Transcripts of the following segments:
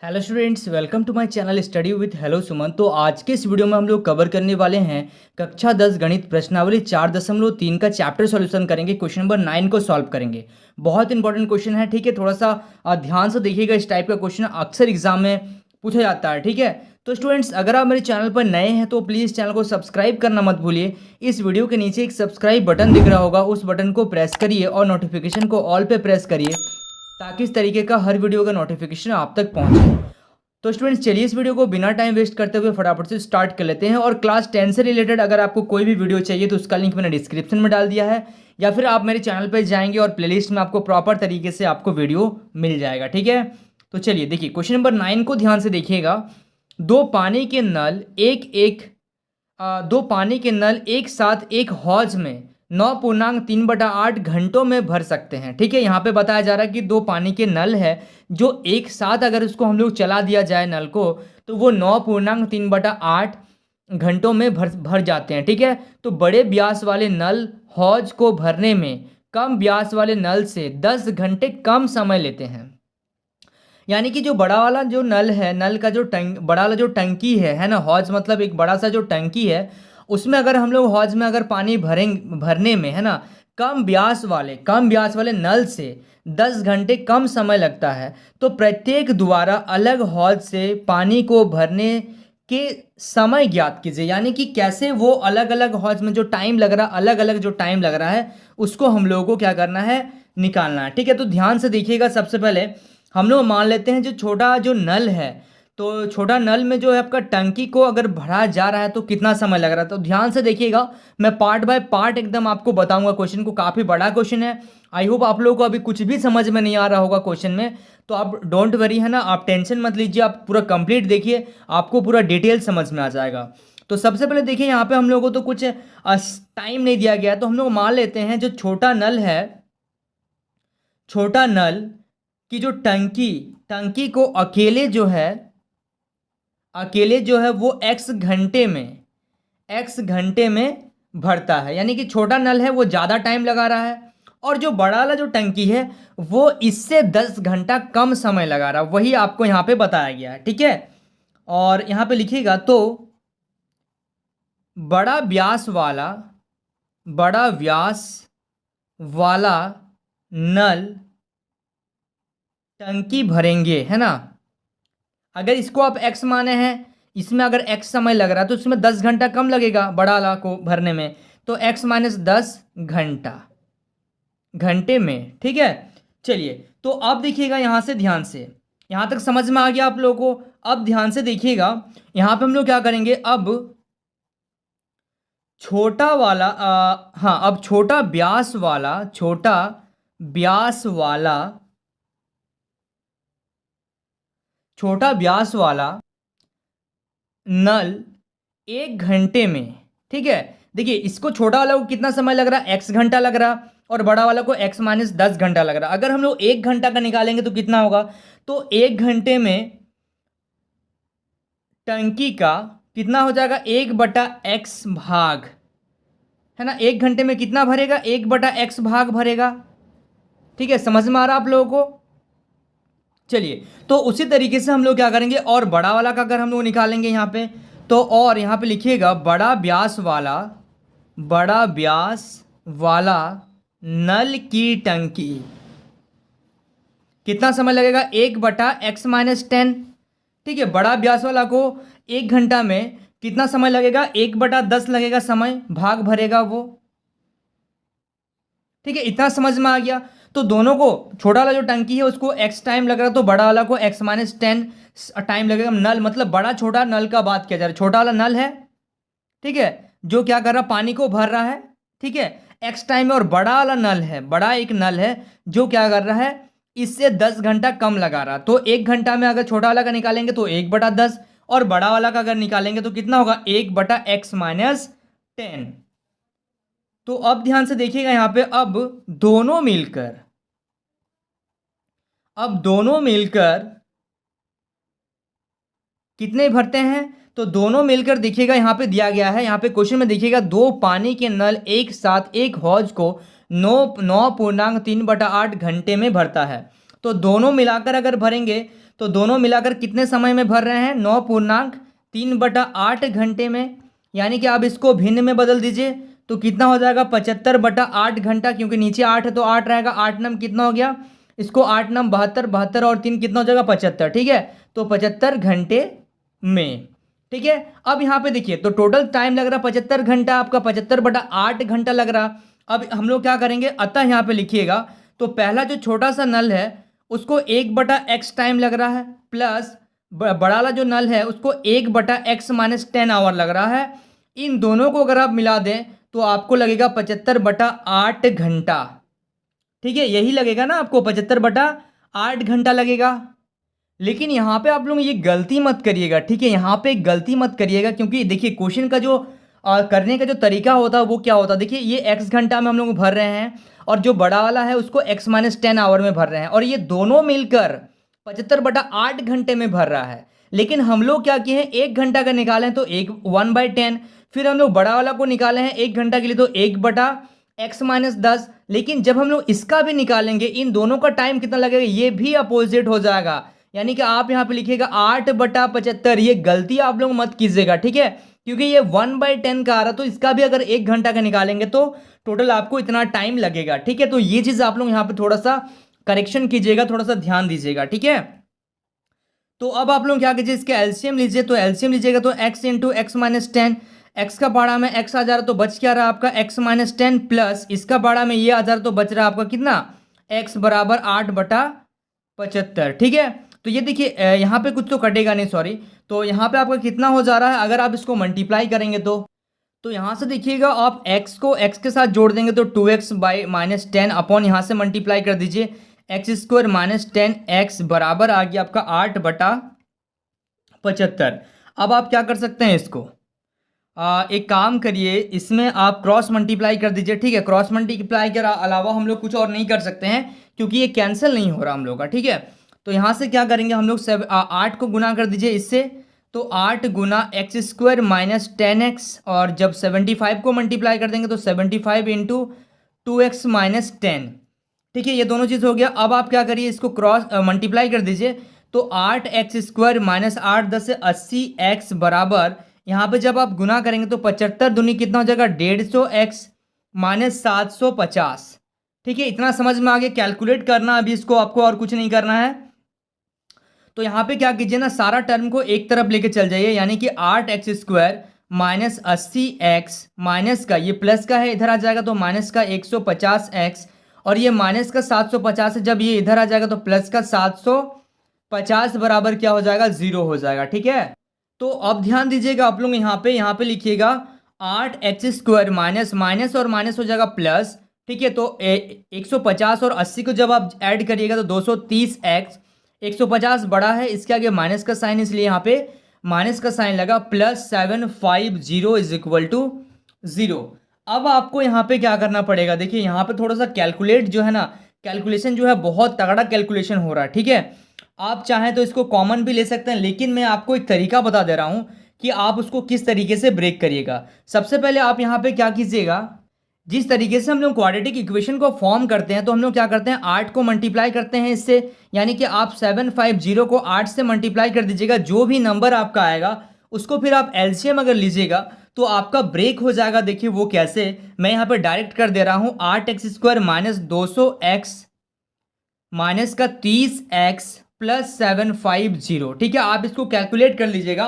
Hello students, welcome to my channel study with hello Suman. तो आज के इस वीडियो में हम लोग कवर करने वाले हैं कक्षा 10 गणित प्रश्नावली 4.3 का चैप्टर सॉल्यूशन करेंगे। क्वेश्चन नंबर 9 को सॉल्व करेंगे। बहुत इंपॉर्टेंट क्वेश्चन है, ठीक है। थोड़ा सा ध्यान से देखिएगा, इस टाइप का क्वेश्चन अक्सर एग्जाम में पूछा जाता है, ठीक है। तो स्टूडेंट्स, अगर आप मेरे चैनल पर नए हैं तो प्लीज़ चैनल को सब्सक्राइब करना मत भूलिए। इस वीडियो के नीचे एक सब्सक्राइब बटन दिख रहा होगा, उस बटन को प्रेस करिए और नोटिफिकेशन को ऑल पे प्रेस करिए ताकि इस तरीके का हर वीडियो का नोटिफिकेशन आप तक पहुंचे। तो स्टूडेंट्स, चलिए इस वीडियो को बिना टाइम वेस्ट करते हुए फटाफट से स्टार्ट कर लेते हैं। और क्लास 10 से रिलेटेड अगर आपको कोई भी वीडियो चाहिए तो उसका लिंक मैंने डिस्क्रिप्शन में डाल दिया है, या फिर आप मेरे चैनल पर जाएंगे और प्लेलिस्ट में आपको प्रॉपर तरीके से आपको वीडियो मिल जाएगा, ठीक है। तो चलिए देखिए, क्वेश्चन नंबर 9 को ध्यान से देखिएगा। दो पानी के नल एक साथ एक हौज में 9.3/8 घंटों में भर सकते हैं, ठीक है। यहाँ पे बताया जा रहा है कि दो पानी के नल है जो एक साथ अगर उसको हम लोग चला दिया जाए नल को, तो वो 9.3/8 घंटों में भर जाते हैं, ठीक है। तो बड़े व्यास वाले नल हौज को भरने में कम व्यास वाले नल से 10 घंटे कम समय लेते हैं। यानी कि जो बड़ा वाला जो नल है, नल का जो बड़ा वाला जो टंकी है ना, हौज मतलब एक बड़ा सा जो टंकी है, उसमें अगर हम लोग हौज में अगर पानी भरने में है ना, कम व्यास वाले नल से 10 घंटे कम समय लगता है, तो प्रत्येक द्वारा अलग हौज से पानी को भरने के समय ज्ञात कीजिए। यानी कि कैसे वो अलग अलग हौज में जो टाइम लग रहा, अलग अलग जो टाइम लग रहा है, उसको हम लोगों को क्या करना है, निकालना है, ठीक है। तो ध्यान से देखिएगा, सबसे पहले हम लोग मान लेते हैं जो छोटा जो नल है, तो छोटा नल में जो है आपका टंकी को अगर भरा जा रहा है तो कितना समय लग रहा है। तो ध्यान से देखिएगा, मैं पार्ट बाय पार्ट एकदम आपको बताऊंगा। क्वेश्चन को काफ़ी बड़ा क्वेश्चन है। आई होप आप लोगों को अभी कुछ भी समझ में नहीं आ रहा होगा क्वेश्चन में, तो आप डोंट वरी, है ना, आप टेंशन मत लीजिए, आप पूरा कंप्लीट देखिए, आपको पूरा डिटेल समझ में आ जाएगा। तो सबसे पहले देखिए, यहाँ पे हम लोगों को तो कुछ टाइम नहीं दिया गया, तो हम लोग मान लेते हैं जो छोटा नल है, छोटा नल कि जो टंकी को अकेले जो है वो एक्स घंटे में भरता है। यानी कि छोटा नल है वो ज़्यादा टाइम लगा रहा है, और जो बड़ा वाला जो टंकी है वो इससे 10 घंटा कम समय लगा रहा है। वही आपको यहाँ पे बताया गया है, ठीक है। और यहाँ पे लिखिएगा, तो बड़ा व्यास वाला नल टंकी भरेंगे, है ना। अगर इसको आप x माने हैं, इसमें अगर x समय लग रहा है तो इसमें 10 घंटा कम लगेगा बड़ा वाला को भरने में, तो x माइनस 10 घंटे में, ठीक है। चलिए, तो अब देखिएगा, यहाँ से ध्यान से, यहाँ तक समझ में आ गया आप लोगों को। अब ध्यान से देखिएगा, यहाँ पे हम लोग क्या करेंगे, अब छोटा वाला हाँ, अब छोटा व्यास वाला नल 1 घंटे में, ठीक है। देखिए, इसको छोटा वाला को कितना समय लग रहा है, x घंटा लग रहा, और बड़ा वाला को x माइनस 10 घंटा लग रहा। अगर हम लोग 1 घंटा का निकालेंगे तो कितना होगा, तो 1 घंटे में टंकी का कितना हो जाएगा, 1/x भाग, है ना। 1 घंटे में कितना भरेगा, 1/x भाग भरेगा, ठीक है। समझ में आ रहा आप लोगों को। चलिए, तो उसी तरीके से हम लोग क्या करेंगे, और बड़ा वाला का अगर हम लोग निकालेंगे यहाँ पे, तो और यहाँ पे लिखिएगा, बड़ा व्यास वाला नल की टंकी कितना समय लगेगा, 1/x-10, ठीक है। बड़ा व्यास वाला को 1 घंटा में कितना समय लगेगा, 1/10 लगेगा समय, भाग भरेगा वो, ठीक है। इतना समझ में आ गया। तो दोनों को, छोटा वाला जो टंकी है उसको x टाइम लग रहा है, तो बड़ा वाला को x-10 टाइम लगेगा। नल मतलब बड़ा छोटा नल का बात किया जा रहा है, छोटा वाला नल है, ठीक है, जो क्या कर रहा है, पानी को भर रहा है, ठीक है, x टाइम में। और बड़ा वाला नल है, बड़ा एक नल है जो क्या कर रहा है, इससे 10 घंटा कम लगा रहा। तो 1 घंटा में अगर छोटा वाला का निकालेंगे तो 1/10, और बड़ा वाला का अगर निकालेंगे तो कितना होगा, 1/x-10। तो अब ध्यान से देखिएगा यहाँ पे, अब दोनों मिलकर कितने भरते हैं, तो दोनों मिलकर देखिएगा, यहाँ पे दिया गया है, यहाँ पे क्वेश्चन में देखिएगा, दो पानी के नल एक साथ एक हौज को 9.3/8 घंटे में भरता है। तो दोनों मिलाकर अगर भरेंगे तो दोनों मिलाकर कितने समय में भर रहे हैं? 9.3/8 घंटे में। यानी कि आप इसको भिन्न में बदल दीजिए तो कितना हो जाएगा? 75/8 घंटा, क्योंकि नीचे 8 है तो 8 रहेगा। 8 नम कितना हो गया? इसको 8 नम 72, 72 और 3 कितना हो जाएगा? 75। ठीक है, तो 75 घंटे में। ठीक है, अब यहाँ पे देखिए तो टोटल टाइम लग रहा 75 घंटा, आपका 75/8 घंटा लग रहा। अब हम लोग क्या करेंगे, अतः यहाँ पे लिखिएगा तो पहला जो छोटा सा नल है उसको 1/x टाइम लग रहा है, प्लस बड़ा वाला जो नल है उसको 1/x - 10 आवर लग रहा है। इन दोनों को अगर आप मिला दें तो आपको लगेगा 75/8 घंटा। ठीक है, यही लगेगा ना आपको, 75/8 घंटा लगेगा। लेकिन यहाँ पे आप लोग ये गलती मत करिएगा। ठीक है, यहाँ पे गलती मत करिएगा, क्योंकि देखिए क्वेश्चन का जो करने का जो तरीका होता है वो क्या होता है। देखिए ये x घंटा में हम लोग भर रहे हैं और जो बड़ा वाला है उसको x - 10 आवर में भर रहे हैं, और ये दोनों मिलकर 75/8 घंटे में भर रहा है। लेकिन हम लोग क्या किए हैं, 1 घंटा का निकाले हैं तो 1/10, फिर हम लोग बड़ा वाला को निकाले हैं 1 घंटा के लिए तो 1/x - 10। लेकिन जब हम लोग इसका भी निकालेंगे, इन दोनों का टाइम कितना लगेगा ये भी अपोजिट हो जाएगा। यानी कि आप यहाँ पे लिखिएगा 8/75। ये गलती आप लोग मत कीजिएगा। ठीक है, क्योंकि ये 1/10 का आ रहा, तो इसका भी अगर 1 घंटा का निकालेंगे तो टोटल आपको इतना टाइम लगेगा। ठीक है, तो ये चीज़ आप लोग यहाँ पे थोड़ा सा करेक्शन कीजिएगा, थोड़ा सा ध्यान दीजिएगा। ठीक है, तो अब आप लोग क्या कीजिए, इसके एलसीएम लीजिए। तो एलसीएम लीजिएगा तो x × x - 10, x का पाड़ा में x आ जा रहा तो बच क्या रहा आपका x - 10, प्लस इसका पाड़ा में ये आ जा रहा तो बच रहा आपका कितना, x बराबर 8/75। ठीक है, तो ये देखिए यहाँ पे कुछ तो कटेगा नहीं, सॉरी। तो यहाँ पे आपका कितना हो जा रहा है, अगर आप इसको मल्टीप्लाई करेंगे तो यहाँ से देखिएगा आप x को x के साथ जोड़ देंगे तो 2x - 10 अपॉन यहाँ से मल्टीप्लाई कर दीजिए x² - 10x बराबर आ गया आपका 8/75। अब आप क्या कर सकते हैं, इसको एक काम करिए, इसमें आप क्रॉस मल्टीप्लाई कर दीजिए। ठीक है, क्रॉस मल्टीप्लाई के अलावा हम लोग कुछ और नहीं कर सकते हैं, क्योंकि ये कैंसिल नहीं हो रहा हम लोग का। ठीक है, तो यहाँ से क्या करेंगे हम लोग, 8 को गुना कर दीजिए इससे, तो 8 गुना x² - 10x, और जब 75 को मल्टीप्लाई कर देंगे तो 75 × 2x - 10। ठीक है, ये दोनों चीज़ हो गया। अब आप क्या करिए, इसको क्रॉस मल्टीप्लाई कर दीजिए तो 8x² - 8 10 80x बराबर, यहाँ पे जब आप गुना करेंगे तो 75 दूनी कितना हो जाएगा, 150x - 750। ठीक है, इतना समझ में आ गया। कैलकुलेट करना अभी इसको आपको, और कुछ नहीं करना है। तो यहाँ पे क्या कीजिए ना, सारा टर्म को एक तरफ लेके चल जाइए, यानी कि 8x² - 80x माइनस का, ये प्लस का है इधर आ जाएगा तो माइनस का 150x, और ये माइनस का 750 है, जब ये इधर आ जाएगा तो प्लस का 750 बराबर क्या हो जाएगा, 0 हो जाएगा। ठीक है, तो अब ध्यान दीजिएगा आप लोग, यहाँ पे लिखिएगा 8x² माइनस और माइनस हो जाएगा प्लस। ठीक है, तो 150 और 80 को जब आप ऐड करिएगा तो 230x, 150 बड़ा है, इसके आगे माइनस का साइन, इसलिए यहाँ पे माइनस का साइन लगा, प्लस 750 = 0। अब आपको यहाँ पे क्या करना पड़ेगा, देखिए यहाँ पे थोड़ा सा कैलकुलेट जो है ना, कैलकुलेशन जो है बहुत तगड़ा कैलकुलेशन हो रहा है। ठीक है, आप चाहें तो इसको कॉमन भी ले सकते हैं, लेकिन मैं आपको एक तरीका बता दे रहा हूँ कि आप उसको किस तरीके से ब्रेक करिएगा। सबसे पहले आप यहाँ पे क्या कीजिएगा, जिस तरीके से हम लोग क्वाड्रेटिक इक्वेशन को फॉर्म करते हैं, तो हम लोग क्या करते हैं, 8 को मल्टीप्लाई करते हैं इससे, यानी कि आप 750 को 8 से मल्टीप्लाई कर दीजिएगा। जो भी नंबर आपका आएगा उसको फिर आप एलसीएम अगर लीजिएगा तो आपका ब्रेक हो जाएगा। देखिए वो कैसे, मैं यहाँ पे डायरेक्ट कर दे रहा हूँ, 8x² - 200x माइनस का 30x प्लस 750। ठीक है, आप इसको कैलकुलेट कर लीजिएगा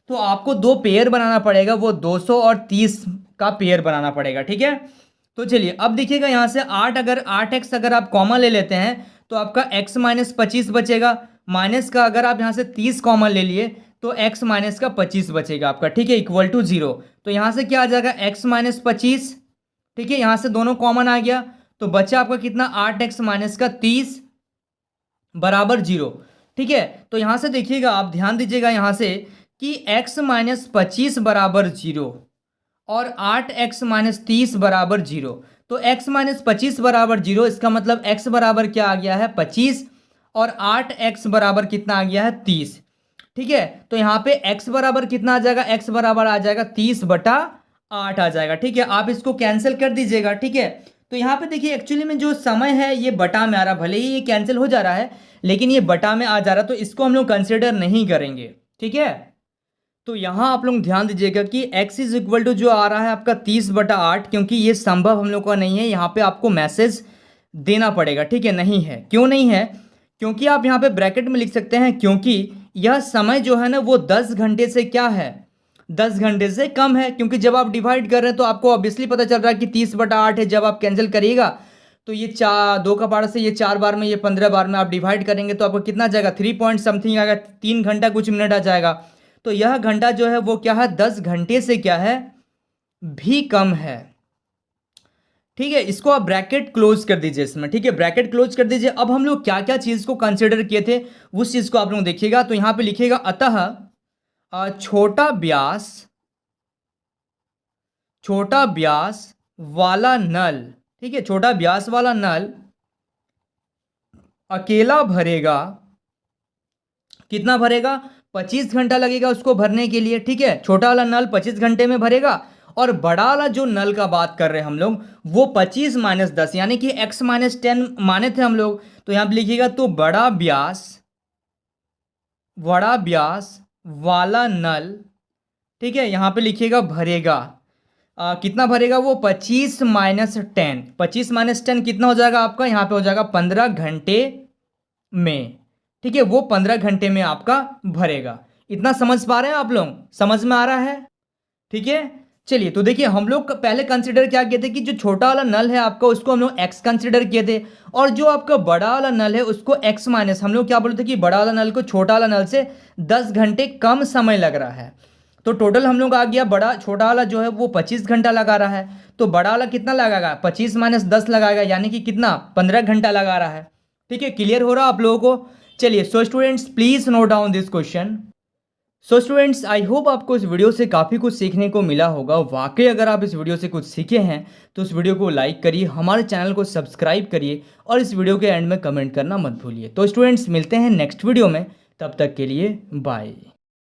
तो आपको दो पेयर बनाना पड़ेगा, वो 200 और 30 का पेयर बनाना पड़ेगा। ठीक है, तो चलिए अब देखिएगा यहाँ से 8x अगर आप कॉमन ले लेते हैं तो आपका x - 25 बचेगा, माइनस का अगर आप यहाँ से 30 कॉमन ले लिए तो x - का 25 बचेगा आपका। ठीक है, = 0। तो यहाँ से क्या आ जाएगा, x - 25। ठीक है, यहाँ से दोनों कॉमन आ गया तो बचा आपका कितना, 8x - का 30 बराबर 0। ठीक है, तो यहाँ से देखिएगा आप ध्यान दीजिएगा यहाँ से कि x - 25 बराबर 0 और 8x - 30 बराबर 0। तो x - 25 बराबर 0, इसका मतलब x बराबर क्या आ गया है, 25, और 8x बराबर कितना आ गया है, 30। ठीक है, तो यहाँ पे x बराबर कितना आ जाएगा, x बराबर आ जाएगा 30/8 आ जाएगा। ठीक है, आप इसको कैंसिल कर दीजिएगा। ठीक है, तो यहाँ पे देखिए एक्चुअली में जो समय है ये बटा में आ रहा, भले ही ये कैंसिल हो जा रहा है लेकिन ये बटा में आ जा रहा, तो इसको हम लोग कंसिडर नहीं करेंगे, ठीक है। तो यहाँ आप लोग ध्यान दीजिएगा कि x इज इक्वल टू जो आ रहा है आपका 30/8, क्योंकि ये संभव हम लोग का नहीं है, यहाँ पे आपको मैसेज देना पड़ेगा, ठीक है। नहीं है, क्यों नहीं है? क्योंकि आप यहाँ पे ब्रैकेट में लिख सकते हैं, क्योंकि यह समय जो है ना वो 10 घंटे से क्या है, 10 घंटे से कम है। क्योंकि जब आप डिवाइड कर रहे हैं तो आपको ऑब्वियसली पता चल रहा है कि 30/8 है। जब आप कैंसिल करिएगा तो ये 2 का पारा से ये 4 बार में, ये 15 बार में आप डिवाइड करेंगे तो आपको कितना जाएगा, 3 पॉइंट समथिंग आएगा, 3 घंटा कुछ मिनट आ जाएगा। तो यह घंटा जो है वो क्या है, 10 घंटे से क्या है, भी कम है, ठीक है। इसको आप ब्रैकेट क्लोज कर दीजिए इसमें, ठीक है, ब्रैकेट क्लोज कर दीजिए। अब हम लोग क्या क्या चीज को कंसिडर किए थे उस चीज को आप लोग देखिएगा। तो यहां पे लिखिएगा अतः छोटा व्यास वाला नल, ठीक है, छोटा व्यास वाला नल अकेला भरेगा, कितना भरेगा, 25 घंटा लगेगा उसको भरने के लिए, ठीक है। छोटा वाला नल 25 घंटे में भरेगा और बड़ा वाला जो नल का बात कर रहे हैं हम लोग वो 25 - 10 यानी कि x - 10 माने थे हम लोग। तो यहां पे लिखिएगा तो बड़ा व्यास वाला नल, ठीक है, यहां पे लिखिएगा भरेगा, कितना भरेगा वो 25 - 10, 25 - 10 कितना हो जाएगा आपका, यहाँ पे हो जाएगा 15 घंटे में, ठीक है, वो 15 घंटे में आपका भरेगा। इतना समझ पा रहे हैं आप लोग, समझ में आ रहा है, ठीक है। चलिए तो देखिए हम लोग पहले कंसिडर क्या किए थे कि जो छोटा वाला नल है आपका उसको हम लोग x कंसिडर किए थे, और जो आपका बड़ा वाला नल है उसको x माइनस, हम लोग क्या बोलते थे कि बड़ा वाला नल को छोटा वाला नल से 10 घंटे कम समय लग रहा है। तो टोटल हम लोग आ गया, छोटा वाला जो है वो 25 घंटा लगा रहा है, तो बड़ा वाला कितना लगाएगा, 25 - 10 लगाएगा, यानी कि कितना, 15 घंटा लगा रहा है, ठीक है। क्लियर हो रहा आप लोगों को? चलिए so students please note down this question. So students I hope आपको इस वीडियो से काफ़ी कुछ सीखने को मिला होगा। वाकई अगर आप इस वीडियो से कुछ सीखे हैं तो इस वीडियो को लाइक करिए, हमारे चैनल को सब्सक्राइब करिए और इस वीडियो के एंड में कमेंट करना मत भूलिए। तो स्टूडेंट्स मिलते हैं नेक्स्ट वीडियो में, तब तक के लिए बाय।